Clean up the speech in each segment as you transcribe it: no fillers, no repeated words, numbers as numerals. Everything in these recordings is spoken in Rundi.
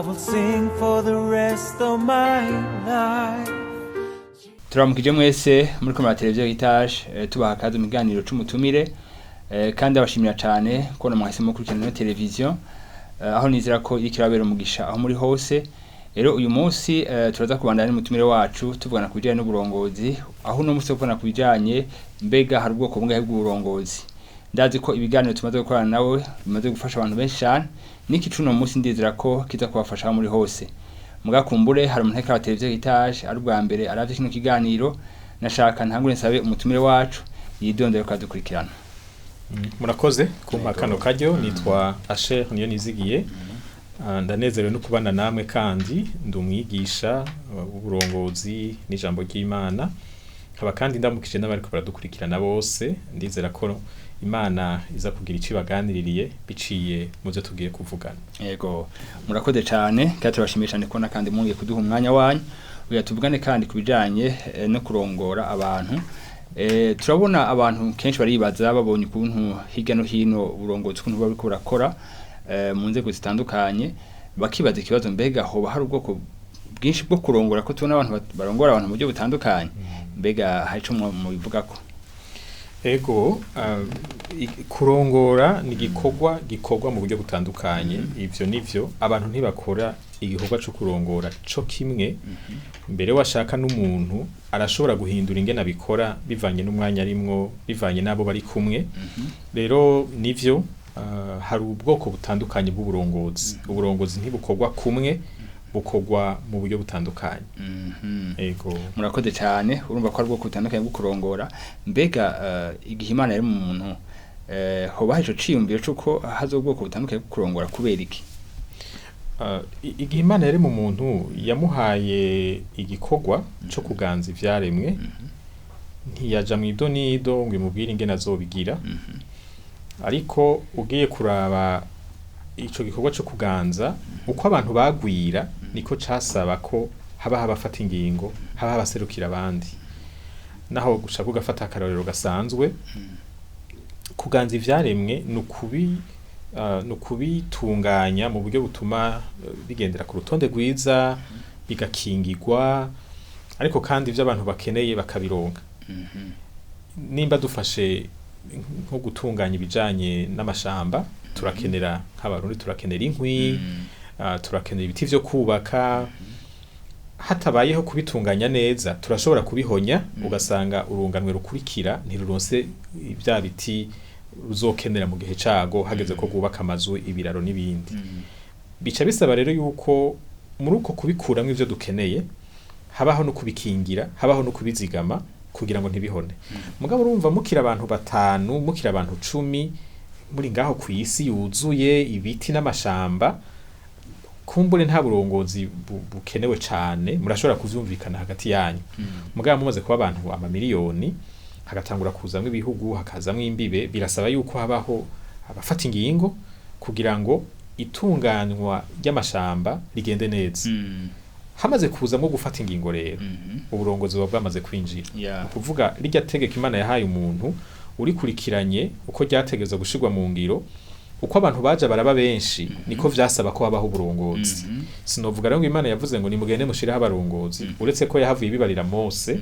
will sing for the rest of my life. Turamukije mwese muri komera televiziyo Heritage tubaha akazi mu kiganiro c'umutumire kandi abashimira cyane ko namwahisemo kurikirana no televiziyo aho nizera ko ikirabera umugisha aho muri hose. Rero uyu munsi turaza kubandana n'umutumire wacu tuvugana ku bijyanye n'uburongozi, aho no musi tuvugana ku bijyanye mbega hari ubwoko bungahe bw'uburongozi. Ndazi ko ibiganiro tumaze gukorana nawe bimaze gufasha abantu benshi cyane, niki cuno munsi ndizera ko kiza kubafasha muri hose. Mugakumbure hari umuntu wa televiziyo Heritage ari bwa mbere aravye kino kiganiro, nashaka ntangure nsabe umutumire wacu yidondere ko adukurikirana. Murakoze kumpa kano karyo, nitwa NIYONIZIGIYE. Ndanezerewe no kubana namwe kandi ndumwigisha uburongozi n'ijambo ry'Imana. Haba kandi ndamukije n'abari ko baradukurikirana bose, ndizera ko Imana iza kugira icyo baganiririye biciye mu byo tugiye kuvugana. Yego, murakoze cyane kandi turabashimiye cyane kubona kandi mungiye kuduha umwanya wanyu uya tuvugane kandi kubijanye no kurongora abantu. Turabona abantu kenshi baribaza babonye ukuntu hirya no hino uburongozi ukuntu bari kurakora mu nzego zitandukanye, bakibaza ikibazo mbega hoba hari ubwoko bwinshi bwo kurongora ko tubona abantu barongora abantu mu buryo butandukanye, mbega hari ico mu bivuga ko? Ego, kurongora ni gikorwa mu buryo butandukanye. Ivyo nivyo abantu ntibakora igikorwa cyo kurongora cyo kimwe. Mbere washaka n'umuntu arashobora guhindura ingena bikora bivanye n'umwanya arimwo, bivanye nabo bari kumwe. Rero nivyo hari ubwoko butandukanye bw'uburongozi. Uburongozi ntibukorwa kumwe, bukorwa mu buryo butandukanye. Ego, murakoze cyane. Urumva ko ari ubwoko butandukanye bwo kurongora. Mbega igihe Imana yari mu muntu hoba ico ciyumviro cuko hazo ubwoko butandukanye bwo kurongora kubera iki? Igihe Imana yari mu muntu yamuhaye igikorwa cyo kuganza ivyaremwe, ntiyaja mu idonido ngo imubwire ingene azobigira. Ariko ugiye kuraba ico gikorwa cyo kuganza uko abantu bagwira niko casaba ko haba abafata ingingo, haba abaserukira abandi. Naho gushaka ugafata akarorero gasanzwe, kuganza ivyaremwe nukubitunganya mu buryo butuma bigendera ku rutonde rwiza, bigakingirwa, ariko kandi ivyo abantu bakeneye bakabironka. Nimba dufashe nko gutunganya ibijanye n'amashamba, turakenera nk'abarundi turakenera inkwi, turakenera ibiti vyo kubaka. Hatabayeho kubitunganya neza turashobora kubihonya, ugasanga urunganwe rukurikira ntiruronse ibya biti ruzokenera mu gihe cago hageze ko gubaka amazu, ibiraro n'ibindi. Bica bisaba rero yuko muri uko kubikuramwo ivyo dukeneye habaho no kubikingira, habaho no kubizigama kugira ngo ntibihone. Mugabo urumva mukira abantu 5, mukira abantu 10 muri ngaho ku isi yuzuye ibiti n'amashamba, kumbure nta burongozi bukenewe cyane, murashobora kuvyumvikana hagati yanyu. Mugabo mumaze kuba abantu amamiliyoni, hagatangura kuzamwe ibihugu, hakazamwe imbibe, birasaba yuko habaho abafata ingingo kugira ngo itunganywa ry'amashamba rigende neza. Hamaze kuzamwe gufata ingingo rero, uburongozi buba bwamaze kwinjira. Kuvuga rijya tegeko Imana yahaye umuntu uri kurikiranye uko ryategeza gushirwa mu ngiro, uko abantu baje baraba benshi niko vyasaba ko habaho uburongozi. Sinovuga rero ngo Imana yavuze ngo nimugende mushiraho abarongozi, uretse ko yahavuye ibibarira Mose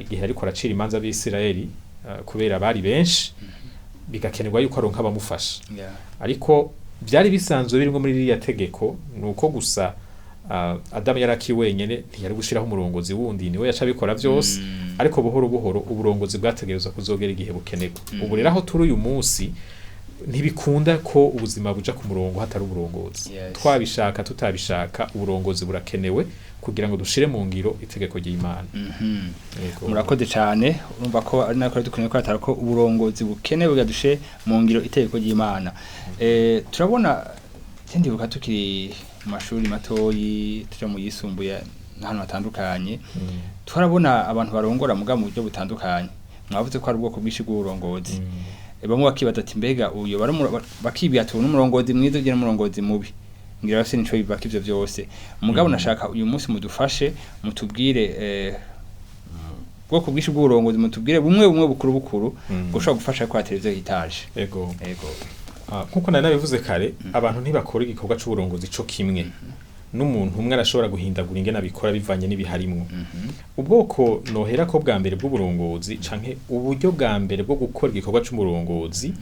igihe ariko aracira imanza b'Isirayeli kubera bari benshi, bigakenerwa yuko aronka abamufasha. Ariko byari bisanzwe birimo muri ririya tegeko, nuko gusa Adamu yaraki wenyene ntiyari gushiraho umurongozi wundi, niwe yaca bikora vyose. Ariko buhoro buhoro uburongozi bwategerezwa kuzogera igihe bukenerwa. Ubu rero aho turi uyu munsi ntibikunda ko ubuzima buja ku murongo hatari uburongozi. Twabishaka tutabishaka uburongozi burakenewe kugira ngo dushire mu ngiro itegeko ry'Imana. Murakoze cyane. Urumva ko ari nako dukeneye ko atari ko uburongozi bukenewe gadushe mu ngiro itegeko ry'Imana. Turabona tindibuka tukiri mu mashuri matoyi, tuje mu yisumbuye n'ahantu hatandukanye, turabona abantu barongora muga mu buryo butandukanye. Mwavuze ko ari ubwoko bwinshi bw'uburongozi. Bamwe bakibaza ati mbega uyo bakibya tubona umurongozi mwiza ugira umurongozi mubi, ngira bafite nico bibaka ivyo vyose. Mugabo nashaka uyu munsi mudufashe mutubwire bwoko bwinshi bw'uburongozi, mutubwire bumwe bukuru gushobora gufasha kwa televiziyo Heritage. Nkuko nari nabivuze kare, abantu ntibakora igikorwa c'uburongozi co kimwe. n'umuntu umwe arashobora guhindagura ingene abikora bivanye n'ibiharimwo. Ubwoko nohera ko bwa mbere bw'uburongozi canke uburyo bwa mbere bwo gukora igikorwa c'umurongozi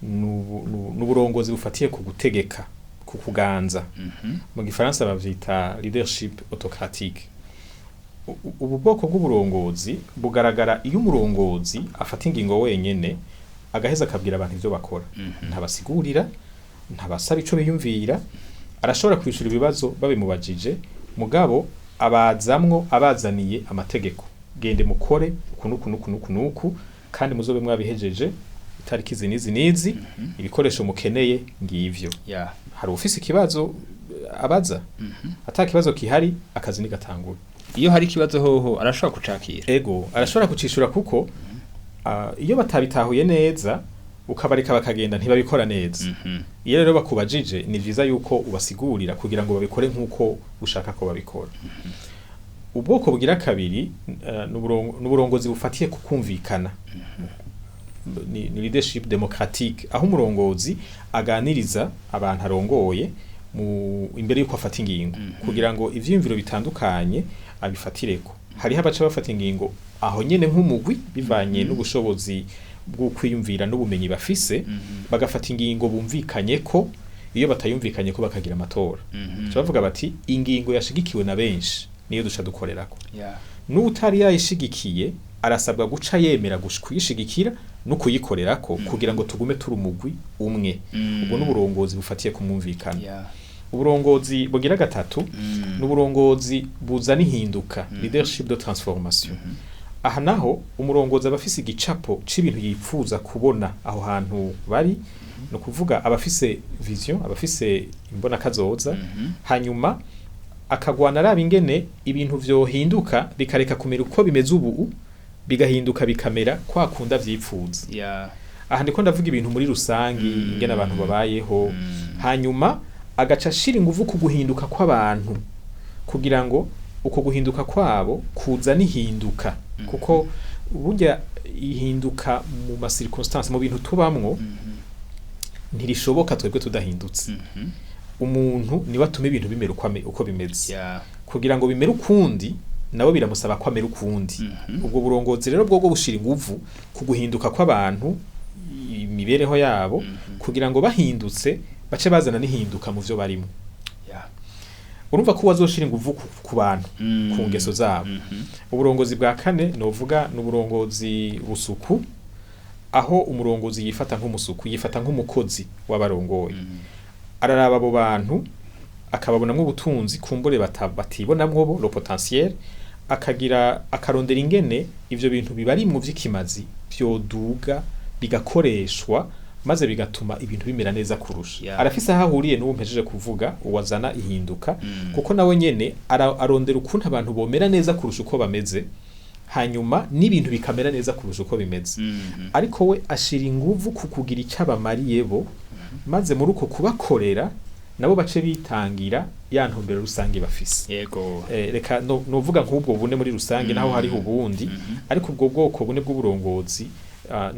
n'uburongozi bufatiye ku gutegeka, ku kuganza. Mu gifaransa bavyita leadership autocratique. Ubu bwoko bw'uburongozi bugaragara iyo umurongozi afata ingingo wenyene agaheza akabwira abantu ivyo bakora. Ntabasigurira, ntabasaba ico biyumvira, arashobora kwishura ibibazo babimubajije, mugabo abazaniye amategeko. Gende mukore kunuku kandi muzobe mwabihejeje itariki nizi ibikoresho mukeneye ngivyo. Hari ufise ikibazo abaza, ata kibazo kihari akazi ni gatangura. Iyo hari ikibazo hoho arashobora kucakira. Ego arashobora kucishura kuko iyo batabitahuye neza ukabareka bakagenda ntibabikora neza. Iyo rero bakubajije ni vyiza yuko ubasigurira kugira ngo babikore nkuko ushaka ko babikora. Ubwoko bugira kabiri n'uburongozi bufatiye ku kumvikana. Ni leadership démocratique, aho umurongozi aganiriza abantu arongoye imbere yuko afata ingingo kugira ngo ivyiyumviro bitandukanye abifatireko. Hariho abaca bafata ingingo aho nyene nk'umugwi bivanye n'ubushobozi bwo kwiyumvira n'ubumenyi bafise, bagafata ingingo bumvikanye ko, iyo batayumvikanye ko bakagira amatora. Bavuga bati ingingo yashigikiwe na benshi niyo duca dukorerako. N'utari yayishigikiye arasabwa guca yemera kuyishigikira no kuyikorerako kugira ngo tugume turi umugwi umwe. Ubwo n'uburongozi bufatiye ku mwumvikana. Uburongozi bugira gatatu n'uburongozi buzana ihinduka, leadership de transformation. Aha naho umurongozi abafise igicapo c'ibintu yipfuza kubona aho hantu bari, no kuvuga abafise vision, abafise imbona kazoza, hanyuma akagwana araba ingene ibintu vyohinduka bikareka kumera uko bimeze ubu, bigahinduka bikamera kwa kunda vyipfuza. Aha ndiko ndavuga ibintu muri rusangi, ingene abantu babayeho, hanyuma agaca ashira inguvu ku guhinduka kw'abantu kugira ngo uko guhinduka kwabo kuza nihinduka. Kuko burya ihinduka mu ma circonstances mu bintu tubamwo ntirishoboka twebwe tudahindutse. Umuntu ni batuma ibintu bimera uko bimeze. Kugira ngo bimere ukundi nabo biramusaba ko amera ukundi. Ubwo burongozi rero bwo gushira inguvu ku guhinduka kw'abantu, imibereho yabo, kugira ngo bahindutse bace bazana nihinduka mu vyo barimo. Urumva ko wazoshira inguvu ku bantu, ku ngeso zabo. Uburongozi bwa kane novuga n'uburongozi busuku, aho umurongozi yifata nk'umusuku, yifata nk'umukozi w'abarongoye. Araraba abo bantu akababonamwo ubutunzi kumbure batibonamwo bo le potentiel, akarondera ingene ivyo bintu bibari mu vy'ikimazi vyoduga bigakoreshwa maze bigatuma ibintu bimera neza kurusha. Arafise aho ahuriye n'uwo mpejeje kuvuga uwazana ihinduka, kuko nawe nyene arondera ukuntu abantu bomera neza kurusha uko bameze, hanyuma n'ibintu bikamera neza kurusha uko bimeze. Ariko we ashira inguvu ku kugira icabamariye bo, maze muri uko kubakorera nabo bace bitangira ya ntumbero rusange bafise. Reka novuga nk'ubwo bune muri rusange naho hari ubundi, ariko ubwo bwoko bune bw'uburongozi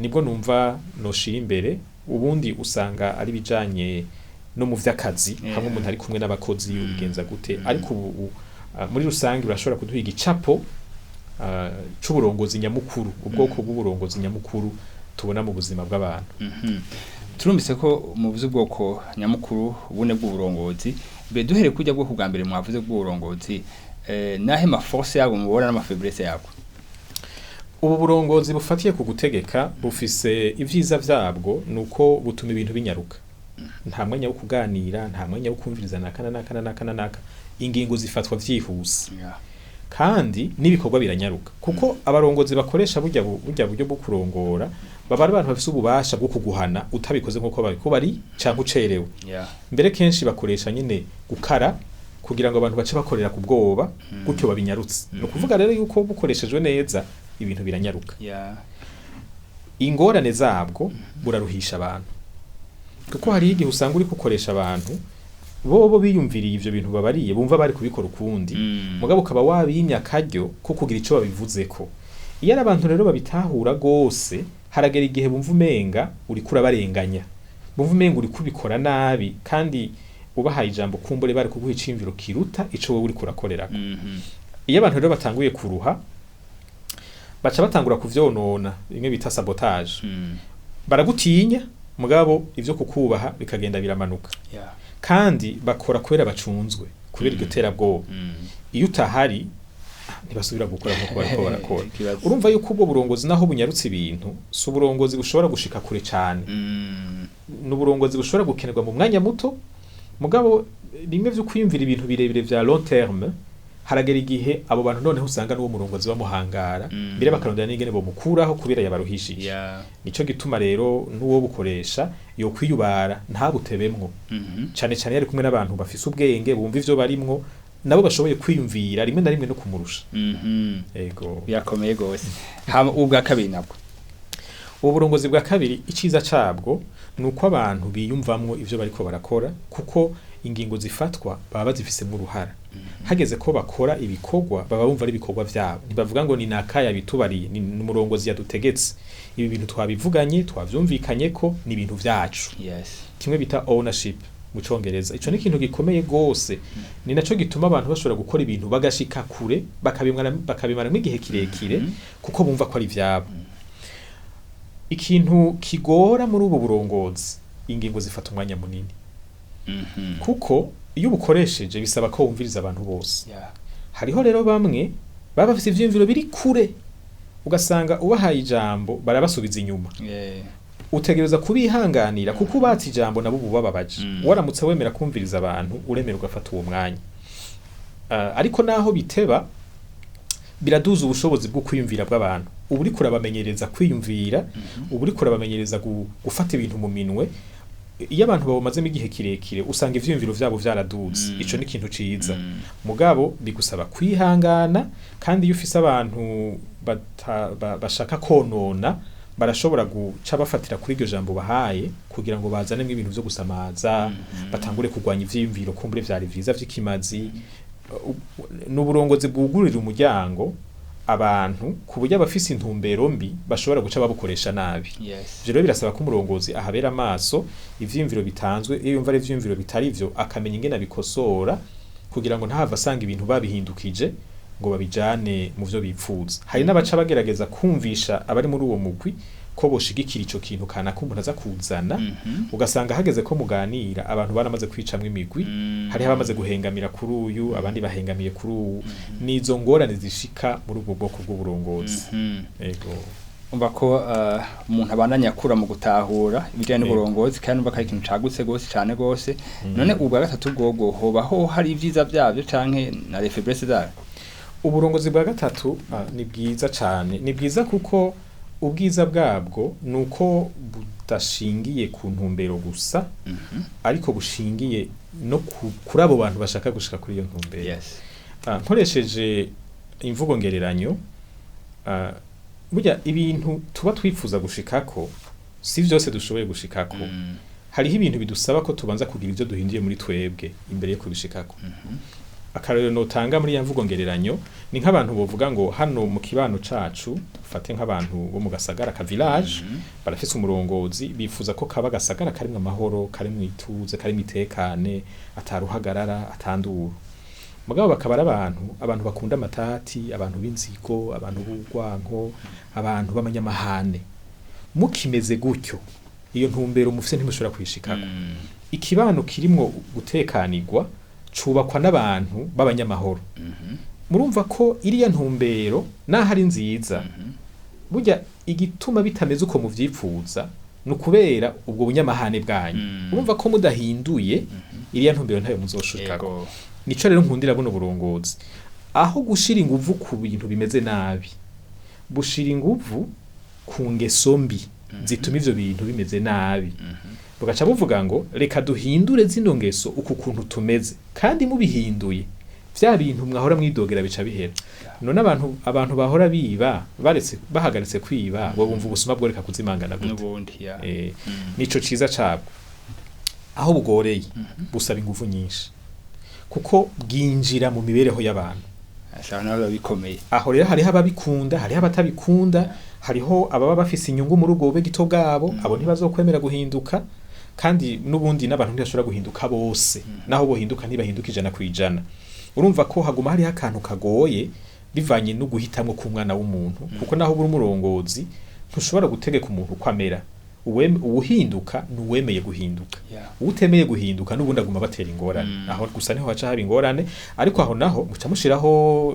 nibwo numva noshira imbere. Ubundi usanga ari bijanye no mu vy'akazi, hamwe umuntu ari kumwe n'abakozi ubigenza gute. Ariko ubu muri rusange urashobora kuduha igicapo c'uburongozi nyamukuru, ubwoko bw'uburongozi nyamukuru tubona mu buzima bw'abantu. Turumvise ko mu by'ubwoko nyamukuru bune bw'uburongozi, be duhere kujya bwo bwa mbere mwavuze bw'uburongozi, nahe ma force yabo mubona n'ama faiblesse yabo. Ubu burongozi bufatiye ku gutegeka bufise ivyiza vyabwo nuko butuma ibintu binyaruka. Nta mwanya wo kuganira, nta mwanya wo kumviriza naka. Ingingo zifatwa vyihuse. Kandi n'ibikorwa biranyaruka. Kuko abarongozi bakoresha burya buryo bwo kurongora, baba ari abantu bafise ububasha bwo kuguhana utabikoze nkuko bari canke ucerewe. Mbere kenshi bakoresha nyene gukara kugira ngo abantu bace bakorera ku bwoba gutyo babinyarutse. No kuvuga rero yuko bukoreshejwe neza ibintu biranyaruka. Ingorane zabwo buraruhisha abantu. Kuko hari igihe usanga uri gukoresha abantu bobo biyumviriye ivyo bintu babariye bumva bari kubikora ukundi, mugabo ukaba wabimya karyo ko kugira ico babivuzeko. Iyo ari abantu rero babitahura gose, haragera igihe bumva umenga uri kurabarenganya, bumva umenga uri kubikora nabi, kandi ubahaye ijambo kumbure bari kuguha iciyumviro kiruta ico wowe uri kurakorerako. Iyo abantu rero batanguye kuruha baca batangura kuvyonona bimwe bita sabotage. Baragutinya mugabo ivyo kukubaha bikagenda biramanuka. Kandi bakora kubera bacunzwe kubera iryo terabwoba. Iyo utahari ntibasubira gukora nkuko bariko barakora. Urumva yuko ubwo burongozi naho bunyarutse ibintu si uburongozi bushobora gushika kure cane. N'uburongozi bushobora gukenerwa mu mwanya muto mugabo bimwe vyo kwiyumvira ibintu birebire vya long terme haragera igihe abo bantu noneho usanga n'uwo murongozi bamuhangara mbere bakarondera n'ingene bo mukuraho kubera yabaruhishije. Nico gituma rero n'uwo bukoresha yo kwiyubara ntabutebemwo. Cane cane yari kumwe n'abantu bafise ubwenge bumva ivyo barimwo nabo bashoboye kwiyumvira rimwe na rimwe no kumurusha. Ego birakomeye gose. Hama ubwa kabiri nabwo uburongozi bwa kabiri iciza cabwo nuko abantu biyumvamwo ivyo bariko barakora kuko ingingo zifatwa baba bazifise mu ruhara. Hageze ko bakora ibikorwa baba bumva ari ibikorwa vyabo. Ntibavuga ngo ni nakaya bitubariye ni umurongozi yadutegetse. Ibi bintu twabivuganye twavyumvikanye ko ni ibintu vyacu. Kimwe bita ownership mu Congereza. Ico ni ikintu gikomeye gose. Ni naco gituma abantu bashobora gukora ibintu bagashika kure bakabimara igihe kirekire kuko bumva ko ari vyabo. Ikintu kigora muri ubu burongozi ingingo zifata umwanya munini. Kuko iyo ubukoresheje bisaba ko wumviriza abantu bose. Hariho rero bamwe baba bafite ivyumviro biri kure ugasanga ubahaye ijambo barabasubiza inyuma. Utegereza kubihanganira kuko ubatse ijambo nabo bubababaje. Waramutse wemera kumviriza abantu uremera ugafata uwo mwanya. Ariko naho biteba biraduza ubushobozi bwo kwiyumvira bw'abantu. Ubu uri kurabamenyereza kwiyumvira, ubu uri kurabamenyereza gufata ibintu mu minwe. Iyo abantu bamaze igihe kirekire usanga ivyumviro vyabo vyaraduze. Ico ni ikintu ciza. Mugabo bigusaba kwihangana kandi iyo ufise abantu bashaka konona barashobora guca bafatira kuri iryo jambo bahaye kugira ngo bazane ibintu vyo gusamaza, batangure kugwanya ivyumviro kumbure vyari vyiza vy'ikimazi. N'uburongozi bwugurira umuryango abantu kuburyo abafise intumbero mbi bashobora guca babukoresha nabi. Ivyo rero birasaba ko umurongozi ahabera amaso ivyumviro bitanzwe iyo yumva ari ivyumviro bitari vyo akamenya ingene abikosora kugira ngo ntahava asanga ibintu babihindukije ngo babijane mu vyo bipfuza. Hari n'abaca bagerageza kumvisha abari muri uwo mugwi ko boshigikira ico kintu kana ko umuntu aza kuzana ugasanga hageze ko muganira abantu baramaze kwicamwe imigwi. Hari abamaze guhengamira kuri uyu abandi bahengamiye kuri uyu. Nizo ngorane zishika muri ubwo bwoko bw'uburongozi. Ego umva ko umuntu abandanya akura mu gutahura ibijyanye n'uburongozi kandi umva ko ari ikintu cagutse gose cyane gose. None ubwa gatatu bwogo hobaho hari ivyiza byavyo canke na refaiblesse zavyo? Uburongozi bwa gatatu ni bwiza cyane. Ni bwiza kuko ubwiza bwabwo nuko budashingiye ku ntumbero gusa ariko bushingiye no kuri abo bantu bashaka gushika kuri iyo ntumbero. Nkoresheje imvugo ngereranyo burya ibintu tuba twifuza gushikako si vyose dushoboye gushikako. Hariho ibintu bidusaba ko tubanza kugira ivyo duhinduye muri twebwe imbere yo kubishikako. Akarero notanga muri ya mvugo ngereranyo ni nk'abantu bovuga ngo hano mu kibano cacu fate nk'abantu bo mu gasagara ka village barafise umurongozi bifuza ko kaba gasagara karimwe amahoro karimwe ituze karimwe itekane ataruhagarara atanduru. Mugabo bakabara abantu bakunda amatati, abantu b'inzigo, abantu b'ugwanko, abantu b'amanyamahane. Mukimeze gutyo iyo ntumbero mufise ntimushobora kwishikako. Ikibano kirimwo gutekanirwa cubakwa n'abantu b'abanyamahoro. Murumva ko iriya ntumbero naho ari nziza burya igituma bitameze uko muvyipfuza nukubera ubwo bunyamahane bwanyu. Urumva ko mudahinduye iriya ntumbero ntayo muzoshikako. Nico rero nkundira buno burongozi aho gushira inguvu ku bintu bimeze nabi bushira inguvu ku ngeso mbi zituma ivyo bintu bimeze nabi. Bugaca buvuga ngo reka duhindure zino ngeso uku kuntu tumeze kandi mubihinduye vya bintu mwahora mwidogera bica bihera. None abantu bahora biba baretse bahagaritse kwiba bo bumva ubusuma bwo reka kuzimangana n'ubundi. Nico ciza cabwo aho bugoreye busaba inguvu nyinshi kuko bwinjira mu mibereho y'abantu. Ashana bikomeye. Aho rero hariho ababikunda hariho abatabikunda hariho ababa bafise inyungu muri ubwo bube gito bwabo abo ntibazokwemera guhinduka kandi nubundi n'abantu ntibashobora guhinduka bose naho bohinduka ntibahinduka 100%. Urumva ko haguma hari akantu kagoye bivanye no guhitamwo ku mwana w'umuntu kuko naho buri umurongozi ntushobora gutegeka umuntu kwamera uhinduka nuwemeye guhinduka utemeye guhinduka nubundi aguma batera ingorane aho gusa niho haca haba ingorane ariko aho naho muca mushiraho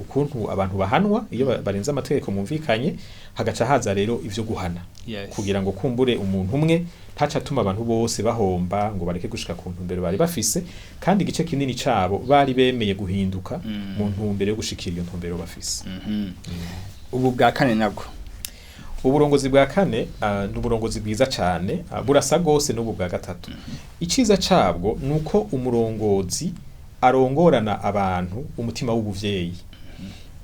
ukuntu abantu bahanwa iyo barenza amategeko mumvikanye hagaca haza rero ivyo guhana kugira ngo kumbure umuntu umwe ntaca atuma abantu bose bahomba ngo bareke gushika ku ntumbero bari bafise kandi igice kinini cabo bari bemeye guhinduka mu ntumbero yo gushikira iyo ntumbero bafise. Ubu bwa kane nabwo uburongozi bwa kane n'uburongozi bwiza cyane burasa gose n'ubu bwa gatatu. Iciza cabwo nuko umurongozi arongorana abantu umutima w'ubuvyeyi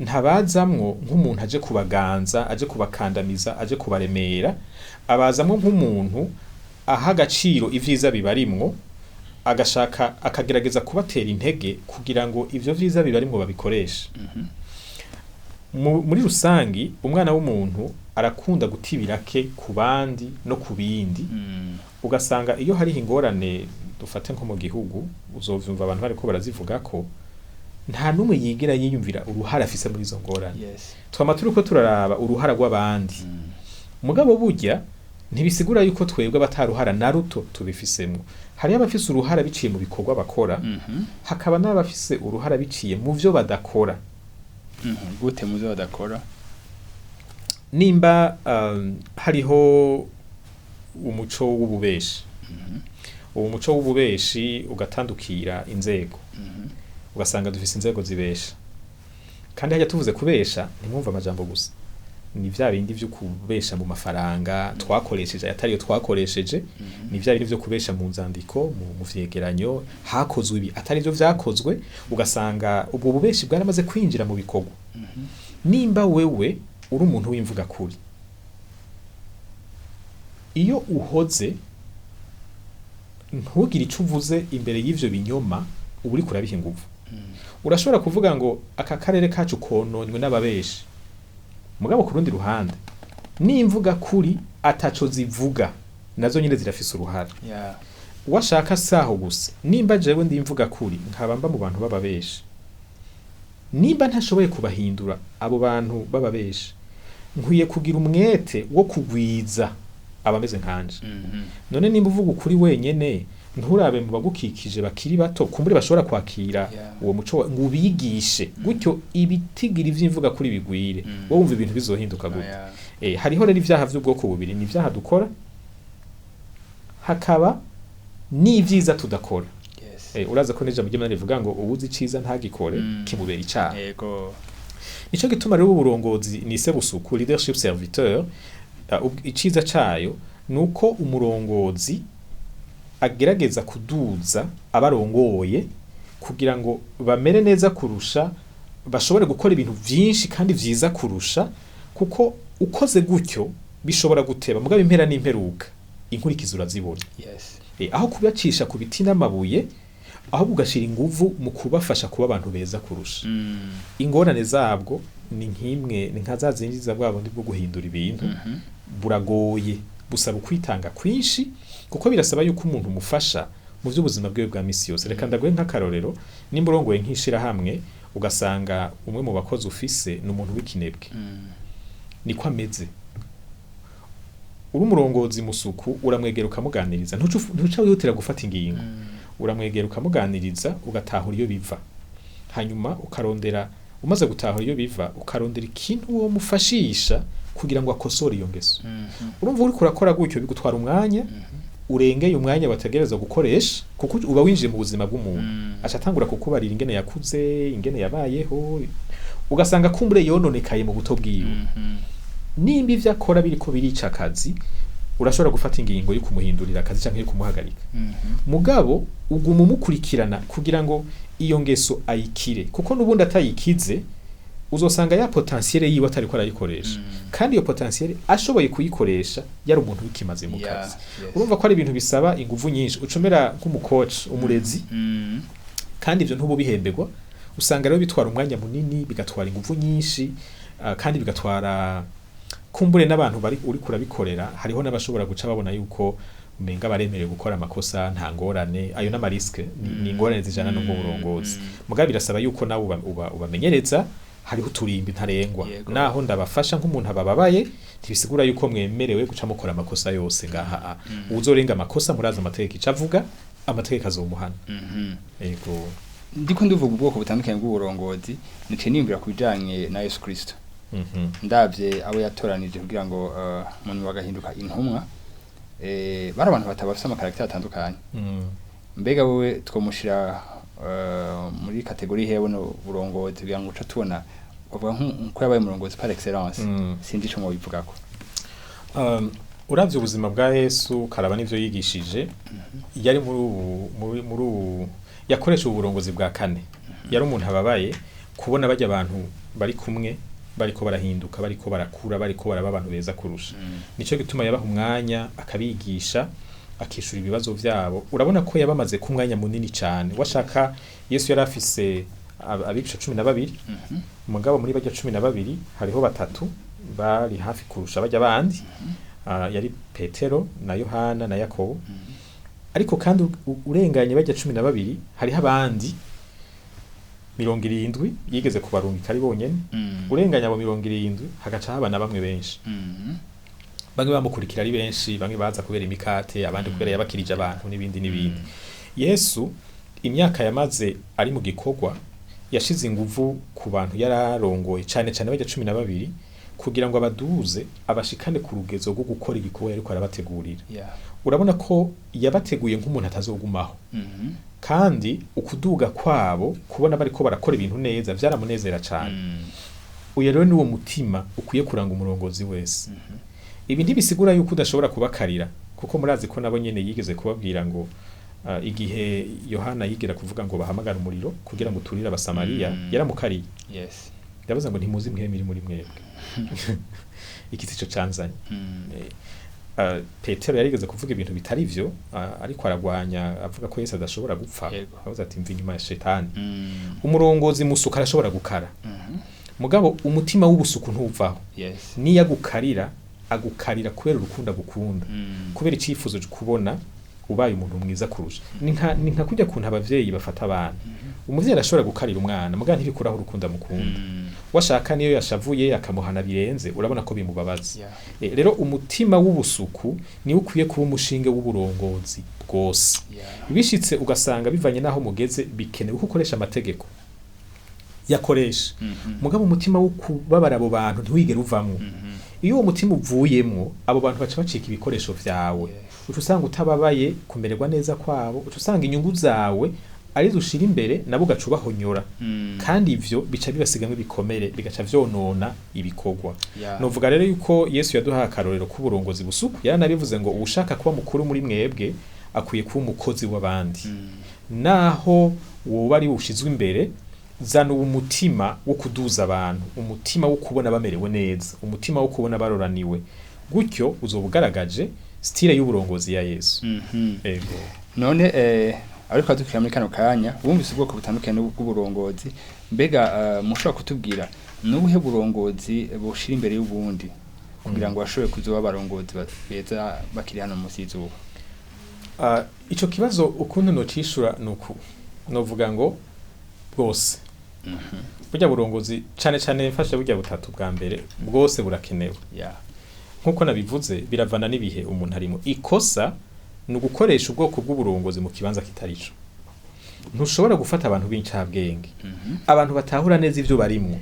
ntabazamwo nk'umuntu aje kubaganza aje kubakandamiza aje kubaremera abazamwo nk'umuntu aha agaciro ivyiza bibarimwo agashaka akagerageza kubatera intege kugira ngo ivyo vyiza bibarimwo babikoreshe. Muri rusangi umwana w'umuntu arakunda gutibirake ku bandi no ku bindi ugasanga iyo hari ingorane dufate nko mu gihugu uzovyumva abantu bariko barazivuga ko nta numwe yigera yiyumvira uruhara afise muri izo ngorane. Twama turiko turaraba uruhara rw'abandi mugabo burya ntibisigura yuko twebwe bataruhara na ruto tubifisemwo. Hari abafise uruhara biciye mu bikorwa bakora hakaba n'abafise uruhara biciye mu vyo badakora. Gute muzo badakora nimba hariho umuco w'ububeshi uwo muco w'ububeshi ugatandukira inzego ugasanga dufise inzego zibesha kandi hajya tuvuze kubesha ntimwumva amajambo gusa ni vya bindi vyo kubesha mu mafaranga twakoresheje atariyo twakoresheje ni vya bindi vyo kubesha mu nzandiko mu vyegeranyo hakozwe ibi atari byo vyakozwe ugasanga ubwo bubeshi bwaramaze kwinjira mu bikorwa. Nimba wewe uri umuntu w'imvuga kuri iyo uhoze ntugire ico uvuze imbere y'ivyo binyoma uburi kurabiha inguvu urashobora kuvuga ngo aka karere kacu kononywe n'ababeshi mugabo ku rundi ruhande n'imvuga kuri ataco zivuga nazo nyine zirafise uruhara washaka saho gusa nimba jewe ndi imvuga kuri nkaba mba mu bantu b'ababeshi nimba ntashoboye kubahindura abo bantu b'ababeshi nkwiye kugira umwete wo kugwiza abameze nkanje none nimba uvuga ukuri wenyene nturabe mu bagukikije bakiri bato kumbure bashobora kwakira uwo muco ngo ubigishe gutyo ibitigira ivy'imvuga kuri bigwire wowe umva ibintu bizohinduka gute. Hariho rero ivyaha vy'ubwoko bubiri ni ivyaha dukora hakaba n'ivyiza tudakora. Uraza ko n'ijambo ry'Imana rivuga ngo ubuzi ciza ntagikore kimubera icaha. Nico gituma rero uburongozi ni sebusuku leadership serviteur iciza cayo nuko umurongozi agerageza kuduza abarongoye kugira ngo bamere neza kurusha bashobore gukora ibintu vyinshi kandi vyiza kurusha kuko ukoze gutyo bishobora guteba mugabo impera n'imperuka inkurikizo urazibona. Aho kubacisha ku biti n'amabuye aho ugashira inguvu mu kubafasha kuba abantu beza kurusha. Ingorane zabwo ni nkimwe ni nkazazinjiza bwabo ndi bwo guhindura ibintu buragoye busaba kwitanga kwinshi kuko birasaba yuko umuntu mufasha mu by'ubuzima bwe bwa misi yose. Reka ndagwe nk'akarorero nimba urongoye nkishira hamwe ugasanga umwe mu bakozi ufise n'umuntu w'ikinebwe niko ameze uri umurongozi musuku uramwegera ukamuganiriza ntuca wihutira gufata ingingo uramwegera ukamuganiriza ugatahura iyo biva hanyuma ukarondera umaze gutahura iyo biva ukarondera ikintu uwo mufashisha kugira ngo akosore iyo ngeso. Urumva uri kurakora gutyo bigutwara umwanya urengeye umwanya bategereza gukoresha kuko uba winjiye mu buzima bw'umuntu acatangura kukubarira ingene yakuze ingene yabayeho ugasanga kumbure yononekaye mu buto bwiwe. Nimba ivyo akora biriko birica akazi urashobora gufata ingingo yo kumuhindurira akazi canke yo kumuhagarika. Mugabo uguma umukurikirana kugira ngo iyo ngeso ayikire kuko nubundi atayikize uzosanga ya potentiel yiwe atari ko arayikoresha kandi iyo potentiel ashoboye kuyikoresha yari umuntu w'ikimaze mu kazi. Urumva ko ari ibintu bisaba inguvu nyinshi ucomera nk'umucoach umurezi kandi ivyo ntubo bihembegwa usanga rero bitwara umwanya munini bigatwara inguvu nyinshi kandi bigatwara kumbure n'abantu bari uri kurabikorera hariho n'abashobora guca babona yuko umenga baremerewe gukora amakosa nta ngorane ayo n'amariske ni ingorane zijana no mu burongozi mugabe birasaba yuko nawe ubamenyereza hariho turimbi ntarengwa naho ndabafasha nk'umuntu abababaye ntibisigura yuko mwemerewe guca mukora amakosa yose ngaha uzorenga amakosa muraza amategeko icavuga amategeko azomuhana yego ndiko ndivuga ubwoko butandukanye bw'uburongozi nice nimbira kubijanye na Yesu Kristo ndavye abo yatoranije kugira ngo umuntu bagahinduka intumwa bari abantu batabafise amakarakter atandukanye mbega wewe twomushira muri kategori hewe no burongozi kugira ngo uca tubona bavuga nko yabaye umurongozi par excellence sindi cyo mubivugako uravye ubuzima bwa Yesu karaba nivyo yigishije yari muri yakoresha uburongozi bwa kane yari umuntu ababaye kubona bajya abantu bari kumwe bariko barahinduka bariko barakura bariko baraba abantu beza kurusha nico gituma yabaha umwanya akabigisha akishura ibibazo vyabo urabona ko yabamaze ku mwanya munini cyane washaka Yesu yari afise abigisha 12 mugabo muri bajya 12 hariho batatu bari hafi kurusha bajya bandi yari Petero na Yohana na Yakobo ariko kandi urenganye bajya 12 hariho abandi 70 yigeze kubarungika ari bonyene urenganya abo 70 hagaca habana bamwe benshi bamwe bamukurikira ari benshi bamwe baza kubera imikate abandi kubera yabakirije abantu n'ibindi Yesu imyaka yamaze ari mu gikorwa yashize inguvu ku bantu yararongoye cyane bajya 12 kugira ngo abaduze abashikane ku rugezo rwo gukora igikorwa ariko arabategurira urabona ko yabateguye nk'umuntu atazogumaho kandi ukuduga kwabo kubona bariko barakora ibintu neza vyaramunezera cyane uyo rero niwo mutima ukwiye kuranga umurongozi wese ibi ntibisigura yuko udashobora kubakarira kuko murazi ko nabo nyene yigeze kubabwira ngo igihe Yohana yigera kuvuga ngo bahamagara umuriro kugira ngo turire abasamariya yaramukariye yavuze ngo ntimuzi mwe muri mwebwe ikiti cyo canzanye Petero yarigeze kuvuga ibintu bitari vyo ariko aragwanya avuga ko Yesu adashobora gupfa avuze ati mvi nyuma ya shetani umurongozi musuka arashobora gukara mugabo umutima w'ubusuku ntuvaho ni yagukarira agukarira kubera urukundo gukunda kubera icifuzo cyo kubona ubaye umuntu mwiza kurusha ni nka kujya kuntu abavyeyi bafata abana umuvyeyi arashobora gukarira umwana mugabo ntibikuraho urukundo mukunda washaka niyo yashavuye akamuhana birenze urabona ko bimubabaza rero umutima w'ubusuku ni ukwiye kuba umushinge w'uburongozi bwose bishitse ugasanga bivanye naho mugeze bikenewe gukoresha amategeko yakoresha mugabo umutima wo kubabara abo bantu ntiwigere uvamwo iyo uwo mutima uvuyemwo abo bantu baca bacika ibikoresho vyawe ucusanga utababaye kumererwa neza kwabo ucusanga inyungu zawe ari zushira imbere nabo gacubahonyora kandi ivyo bica bibasigamwe bikomere bigaca vyonona ibikorwa novuga rero yuko Yesu yaduha akarorero k'uburongozi busuku yaranabivuze ngo ushaka kuba mukuru muri mwebwe akwiye kuba umukozi w'abandi naho woba ari ushizwe imbere zana umutima wo kuduza abantu umutima wo kubona bamerewe neza umutima wo kubona baroraniwe gutyo uzobugaragaje style y'uburongozi ya Yesu ego none ariko adukira muri kano kanya bumvise ubwoko butandukanye bw'uburongozi mbega mushobora kutubwira nubuhe burongozi bushira imbere y'ubundi kugira ngo bashobore kuzoba barongozi beza bakiri hano munsi y'izuba ico kibazo ukuntu nocishura nuko novuga ngo bwose burya burongozi cyane mfasha burya butatu bwa mbere bwose burakenewe nkuko nabivuze biravana n'ibihe umuntu arimo ikosa no gukoresha ubwoko bw'uburongozi mu kibanza kitarico ntushobora gufata abantu b'incabwenge abantu batahura neza ivyo barimo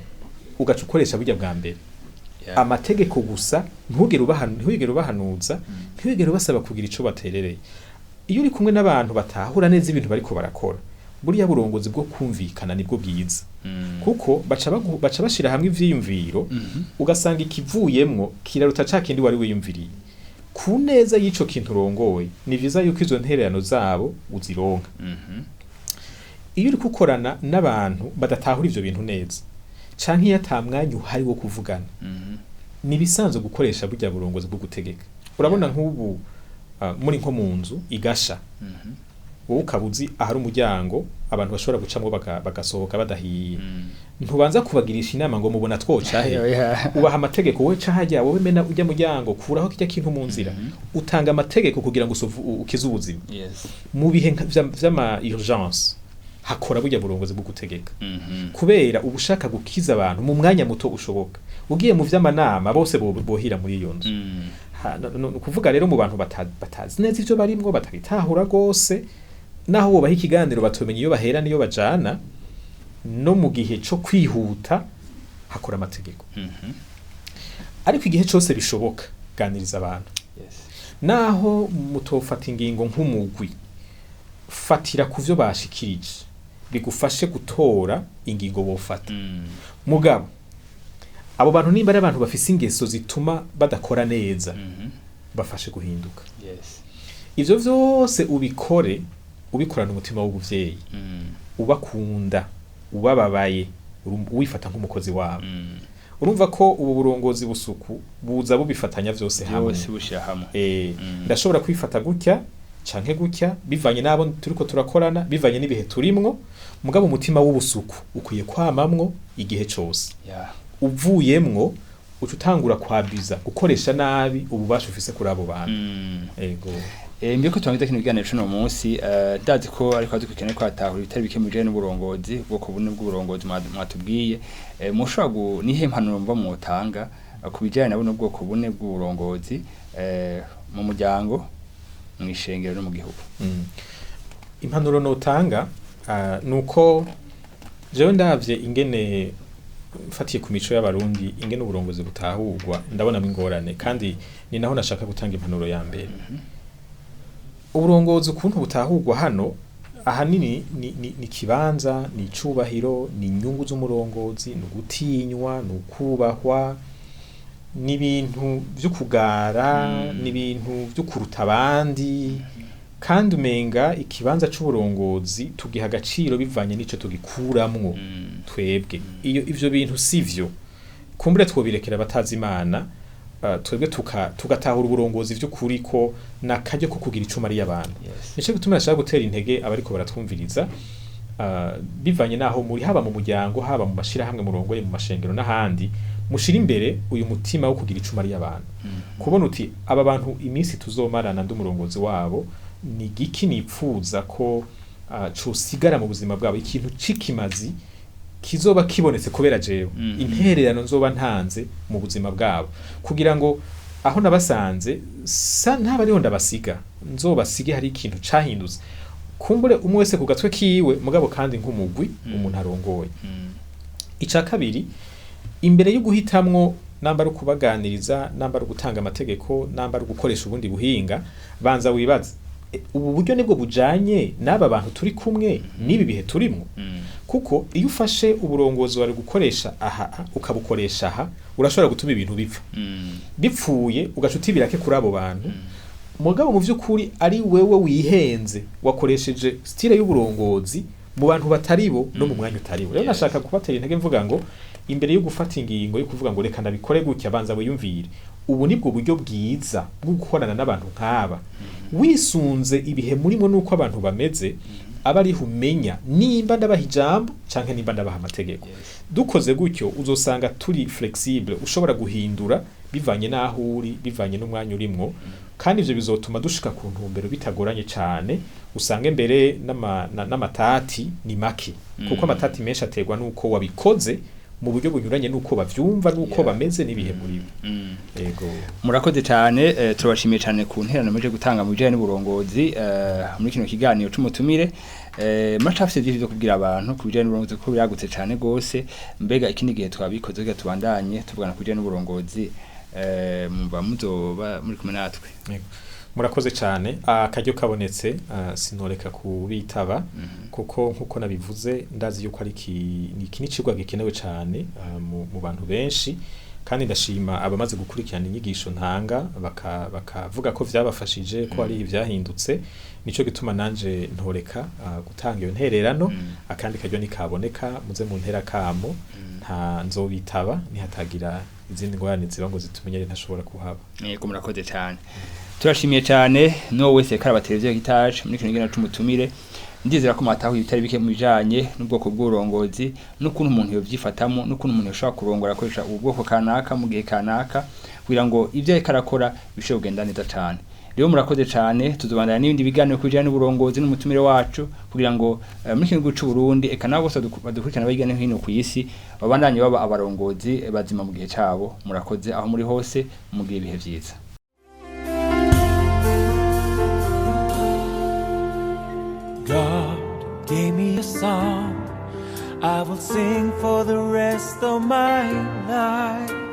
ugaca ukoresha burya bwa mbere amategeko gusa ntugere ubahanuza ntugere ubasaba kugira ico baterereye iyo uri kumwe n'abantu batahura neza ibintu bariko barakora buriya burongozi bwo kumvikana nibwo bwiza kuko baca bashira hamwe ivyiyumviro ugasanga ikivuyemwo kiraruta cakindi wari wiyumviriye ku neza y'ico kintu rongoye ni vyiza yuko izo ntererano zabo uzironka iyo uri kukorana n'abantu badatahura ivyo bintu neza canke yatamwanya uhari wo kuvugana ni bisanzwe gukoresha burya burongozi bwo gutegeka urabona nk'ubu muri nko mu nzu igasha wowe ukabuzi ahari umuryango abantu bashobora gucamwo bagasohoka badahiye ntubanza kubagirisha inama ngo mubona twocahe ubaha amategeko wowe cahajya wowe mena ujya muryango kuraho kijya kintu mu nzira utanga amategeko kugira ngo ukize ubuzima mu bihe vy'ama urgence hakora burya burongozi bwo gutegeka kubera ubushaka gukiza abantu mu mwanya muto ushoboka ugiye mu vy'amanama bose bohira muri iyo nzu kuvuga rero mu bantu batazi neza ivyo barimwo batabitahura gose naho bo baha ikiganiro batomenya iyo bahera niyo bajana no mu gihe cyo kwihuta hakora amategeko ariko igihe cyose bishoboka ganiriza abantu naho mutofata ingingo nk'umugwi fatira ku vyo bashikirije bigufashe gutora ingingo bofata mugabo abo bantu nimba ari abantu bafise ingeso zituma badakora neza bafashe guhinduka ivyo vyose ubikorana umutima w'ubuvyeyi ubakunda ubababaye wifata nk'umukozi wabo urumva ko ubu burongozi busuku buza bubifatanya vyose hamwe ndashobora kwifata gutya canke gutya bivanye nabo turiko turakorana bivanye n'ibihe turimwo mugabo umutima w'ubusuku ukwiye kwamamwo igihe cose uvuyemwo utangura kwabiza gukoresha nabi ububasha ufise kuri abo bantu ego mbiko tubangiza kino biganiro cuno munsi ndazi ko ariko dukeneye kwatahura ibitari bike mu bijanye n'uburongozi ubwoko bune bw'uburongozi mwatubwiye mushobora nihe impanuro mva mutanga ku bijanye na buno bwoko bune bw'uburongozi mu muryango mu ishengero no mu gihugu impanuro notanga nuko jewe ndavye ingene mfatiye ku mico y'abarundi ingene uburongozi butahurwa ndabona ingorane kandi ni naho nashaka gutanga impanuro ya mbere uburongozi ukuntu butahurwa hano ahanini ni kibanza ni icubahiro ni inyungu z'umurongozi ni gutinywa ni ukubahwa n'ibintu byo kugara n'ibintu byo kuruta abandi kandi umenga ikibanza c'uburongozi tugiha agaciro bivanye n'ico tugikuramwo twebwe ivyo bintu sivyo kumbure twobirekera batazi Imana twebwe tugatahura uburongozi vy'ukuri ko nakaryo ko kugira icuma ari y'abantu nico gituma nashaka gutera intege abariko baratwumviriza bivanye naho muri haba mu muryango haba mu mashira hamwe murongoye mu mashengero n'ahandi mushira imbere uyu mutima wo kugira icuma ari y'abantu kubona uti aba bantu iminsi tuzomarana ndumurongozi wabo ni giki nipfuza ko cusigara mu buzima bwabo ikintu cikimazi kizoba kibonetse kubera jewe intererano nzoba ntanze mu buzima bwabo kugira ngo aho nabasanze ntaba ariho ndabasiga nzobasige hari ikintu cahindutse kumbure umwe wese ku gatwe kiwe mugabo kandi nk'umugwi umuntu arongoye ica kabiri imbere yo guhitamwo namba ari kubaganiriza namba ari gutanga amategeko namba ari gukoresha ubundi buhinga banza wibaza ubu buryo nibwo bujanye n'aba bantu turi kumwe nibi bihe turimwo kuko iyo ufashe uburongozi wari gukoresha aha ukabukoresha aha urashobora gutuma ibintu bipfa bipfuye ugacutibirake kuri abo bantu mugabo mu vy'ukuri ari wewe wihenze wakoresheje style y'uburongozi mu bantu bataribo no mu mwanya utaribo rero nashaka kubatera intege mvuga ngo imbere yo gufata ingingo yo kuvuga ngo reka nabikore gutya banza wiyumvire ubu nibwo buryo bwiza bwo gukorana n'abantu nk'aba wisunze ibihe murimo nuko abantu bameze abari humenya nimba ndabaha ijambo canke nimba ndabaha amategeko dukoze gutyo uzosanga turi flexible ushobora guhindura bivanye naho uri bivanye n'umwanya urimwo kandi ivyo bizotuma dushika ku ntumbero bitagoranye cane usange mbere n'amatati ni make kuko amatati menshi aterwa nuko wabikoze mu buryo bunyuranye nuko bavyumva nuko bameze nibihe muri ego murakoze cyane turabashimiye cyane ku nterano muje gutanga mu bijanye n'uburongozi muri kino kiganiro c'umutumire muracafise byinshi byo kubwira abantu ku bijanye n'uburongozi ko biragutse cyane gose mbega ikindi gihe twabikoze kugira tubandanye tuvugana ku bijanye n'uburongozi mumva muzoba muri kumwe natwe murakoze cyane akaryo kabonetse sinoreka kubitaba kuko nkuko nabivuze ndazi yuko ari iki cigwa gikenewe cyane mu bantu benshi kandi ndashima abamaze gukurikirana inyigisho ntanga bakavuga ko vyabafashije ko ari ivyahindutse nico gituma nanje ntoreka gutanga iyo ntererano akandi karyo nikaboneka muze mu ntera kamo nta nzobitaba nihatagira izindi ngorane ziba ngo zitumenyere ntashobora kuhaba yego murakoze cyane turashimiye cyane no wese karaba televiziyo hitaje muri kino gina c'umutumire ndizera ko mataho ibitari bike mu bijanye n'ubwoko bw'uburongozi n'ukuntu umuntu yovyifatamo n'ukuntu umuntu yoshobora kurongora akoresha ubwoko kanaka mu gihe kanaka kugira ngo ivyo karakora bishe kugenda neza cyane. Rero murakoze cyane tuzobandana n'ibindi biganiro kujana n'uburongozi n'umutumire wacu kugira ngo muri kino gihugu c'u Burundi eka nabo bose badukurikirana bagane hino ku isi babandanye baba abarongozi bazima mu gihe cabo. Murakoze aho muri hose mugiye ibihe vyiza. God gave me a song I will sing for the rest of my life.